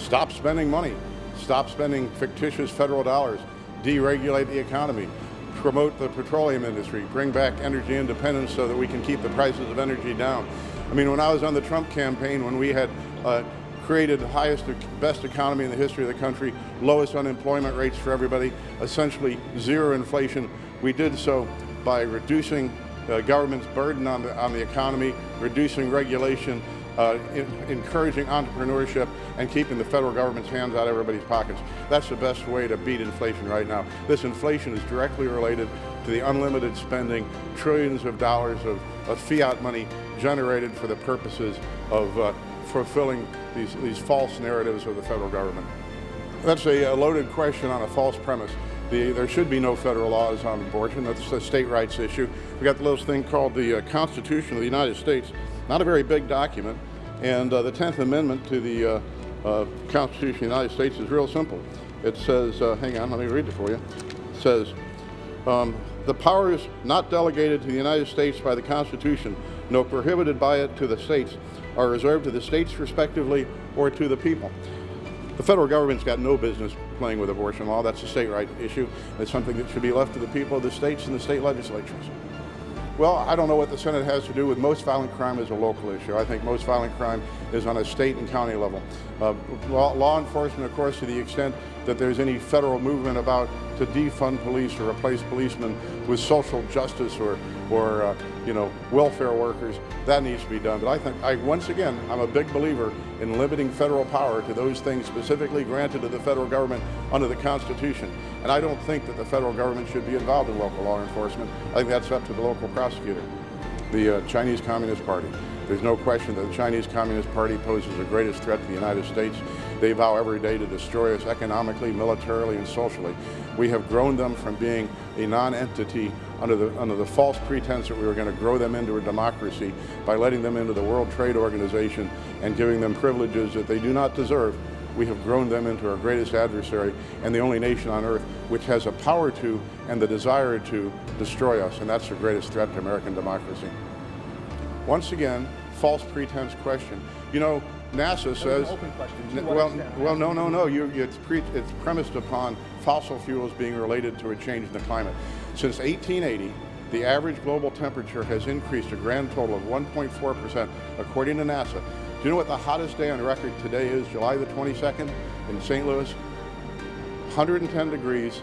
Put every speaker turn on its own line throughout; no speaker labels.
stop spending money, stop spending fictitious federal dollars, deregulate the economy, promote the petroleum industry, bring back energy independence so that we can keep the prices of energy down. I mean, when I was on the Trump campaign, when we had created the highest, best economy in the history of the country, lowest unemployment rates for everybody, essentially zero inflation, we did so by reducing the government's burden on the economy, reducing regulation, encouraging entrepreneurship, and keeping the federal government's hands out of everybody's pockets. That's the best way to beat inflation right now. This inflation is directly related to the unlimited spending, trillions of dollars of fiat money generated for the purposes of fulfilling these false narratives of the federal government. That's a loaded question on a false premise. There should be no federal laws on abortion. That's a state rights issue. We got the little thing called the Constitution of the United States. Not a very big document, and the 10th Amendment to the Constitution of the United States is real simple. It says, hang on, let me read it for you. It says, the powers not delegated to the United States by the Constitution, nor prohibited by it to the states, are reserved to the states respectively or to the people. The federal government's got no business playing with abortion law. That's a state right issue. It's something that should be left to the people of the states and the state legislatures. Well, I don't know what the Senate has to do with most violent crime as a local issue. I think most violent crime is on a state and county level. Law enforcement, of course, to the extent that there's any federal movement about to defund police or replace policemen with social justice or welfare workers, that needs to be done. But once again, I'm a big believer in limiting federal power to those things specifically granted to the federal government under the Constitution. And I don't think that the federal government should be involved in local law enforcement. I think that's up to the local prosecutor. The Chinese Communist Party. There's no question that the Chinese Communist Party poses the greatest threat to the United States. They vow every day to destroy us economically, militarily, and socially. We have grown them from being a non-entity under the false pretense that we were going to grow them into a democracy by letting them into the World Trade Organization and giving them privileges that they do not deserve. We have grown them into our greatest adversary and the only nation on earth which has a power to and the desire to destroy us, and that's the greatest threat to American democracy. Once again, false pretense question. You know, NASA says, it's premised upon fossil fuels being related to a change in the climate. Since 1880, the average global temperature has increased a grand total of 1.4%, according to NASA. Do you know what the hottest day on record today is? July the 22nd in St. Louis, 110 degrees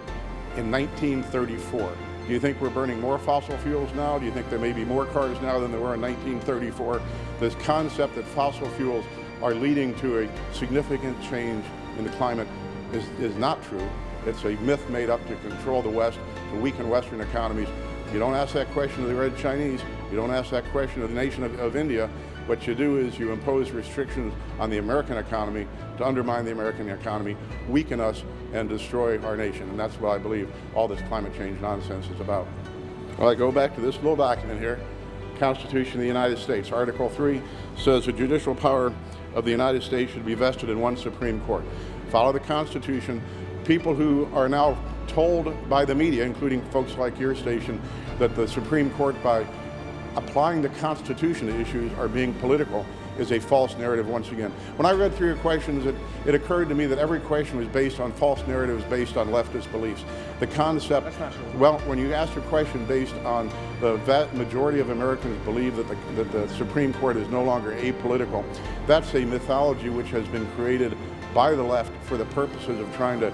in 1934. Do you think we're burning more fossil fuels now? Do you think there may be more cars now than there were in 1934? This concept that fossil fuels are leading to a significant change in the climate is not true. It's a myth made up to control the West, to weaken Western economies. You don't ask that question of the Red Chinese. You don't ask that question of the nation of India. What you do is you impose restrictions on the American economy to undermine the American economy, weaken us, and destroy our nation. And that's what I believe all this climate change nonsense is about. Well, I go back to this little document here, Constitution of the United States. Article 3 says the judicial power of the United States should be vested in one Supreme Court. Follow the Constitution. People who are now told by the media, including folks like your station, that the Supreme Court, by applying the Constitution to issues, are being political, is a false narrative once again. When I read through your questions, it occurred to me that every question was based on false narratives based on leftist beliefs. The concept,
that's not true.
Well, when you ask a question based on the vast majority of Americans believe that the Supreme Court is no longer apolitical, that's a mythology which has been created by the left for the purposes of trying to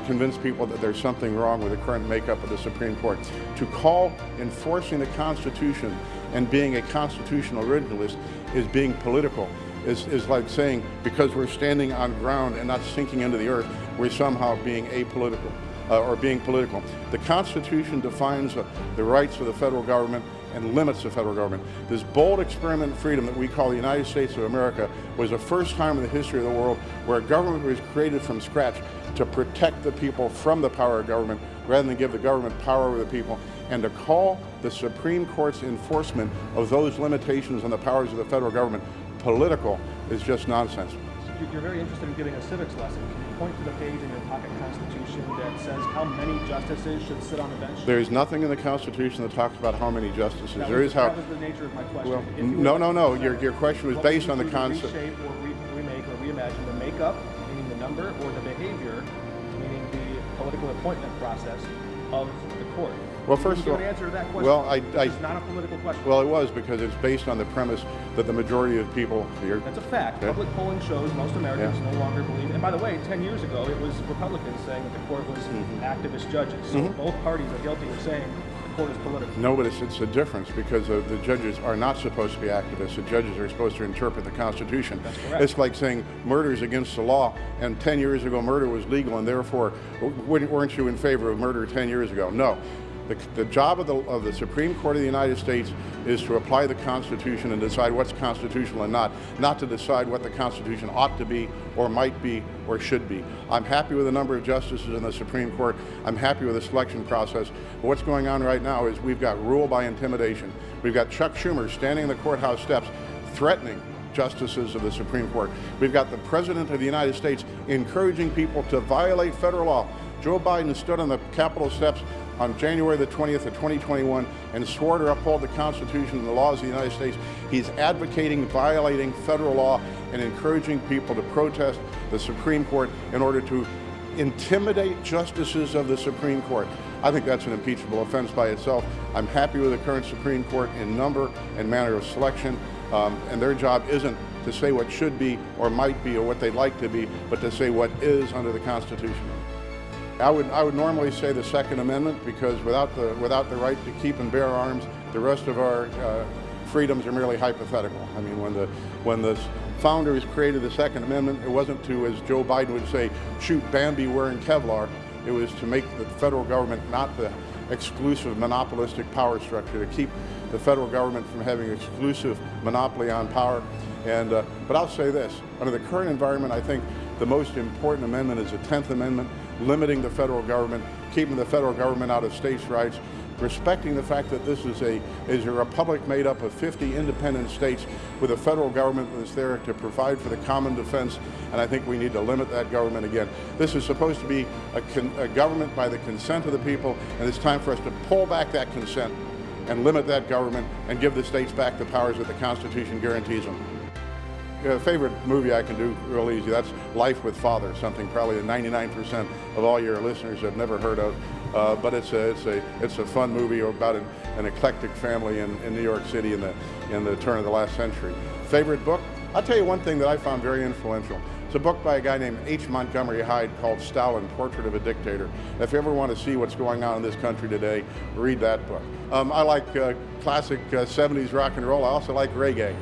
convince people that there's something wrong with the current makeup of the Supreme Court. To call enforcing the Constitution and being a constitutional originalist is being political, is like saying because we're standing on ground and not sinking into the earth, we're somehow being apolitical or being political. The Constitution defines the rights of the federal government and limits the federal government. This bold experiment in freedom that we call the United States of America was the first time in the history of the world where a government was created from scratch to protect the people from the power of government rather than give the government power over the people. And to call the Supreme Court's enforcement of those limitations on the powers of the federal government political is just nonsense.
So you're very interested in giving a civics lesson. Can you point to the page in your pocket Constitution that says how many justices should sit on the bench?
There is nothing in the Constitution that talks about how many justices.
That
was
the nature of my question.
Well, no. Your question was based on the concept.
Reshape or remake or reimagine the makeup, meaning number or the behavior, meaning the political appointment process of the court?
Well, first of all,
an answer to that question.
well,
It's not a political question.
well, it was because it's based on the premise that the majority of people here.
That's a fact.
Yeah.
Public polling shows most Americans no longer believe. And by the way, 10 years ago, it was Republicans saying that the court was activist judges. So both parties are guilty of saying the court is political.
No, but it's a difference because the judges are not supposed to be activists. The judges are supposed to interpret the Constitution.
That's correct.
It's like saying murder is against the law, and 10 years ago murder was legal, and therefore weren't you in favor of murder 10 years ago? No. The job of the Supreme Court of the United States is to apply the Constitution and decide what's constitutional and not to decide what the Constitution ought to be or might be or should be. I'm happy with the number of justices in the Supreme Court. I'm happy with the selection process. But what's going on right now is we've got rule by intimidation. We've got Chuck Schumer standing in the courthouse steps threatening justices of the Supreme Court. We've got the President of the United States encouraging people to violate federal law. Joe Biden stood on the Capitol steps on January the 20th of 2021 and swore to uphold the Constitution and the laws of the United States. He's advocating violating federal law and encouraging people to protest the Supreme Court in order to intimidate justices of the Supreme Court. I think that's an impeachable offense by itself. I'm happy with the current Supreme Court in number and manner of selection, and their job isn't to say what should be or might be or what they'd like to be, but to say what is under the Constitution. I would normally say the Second Amendment because without the right to keep and bear arms, the rest of our freedoms are merely hypothetical. I mean, when the founders created the Second Amendment, it wasn't to, as Joe Biden would say, shoot Bambi wearing Kevlar. It was to make the federal government not the exclusive monopolistic power structure, to keep the federal government from having exclusive monopoly on power. But I'll say this, under the current environment, I think the most important amendment is the 10th Amendment, limiting the federal government, keeping the federal government out of states' rights, respecting the fact that this is a republic made up of 50 independent states with a federal government that's there to provide for the common defense, and I think we need to limit that government again. This is supposed to be a government by the consent of the people, and it's time for us to pull back that consent and limit that government and give the states back the powers that the Constitution guarantees them. A favorite movie I can do real easy, that's Life with Father, something probably 99% of all your listeners have never heard of. But it's a fun movie about an eclectic family in New York City in the turn of the last century. Favorite book? I'll tell you one thing that I found very influential. It's a book by a guy named H. Montgomery Hyde called Stalin, Portrait of a Dictator. If you ever want to see what's going on in this country today, read that book. I like classic 70s rock and roll. I also like reggae.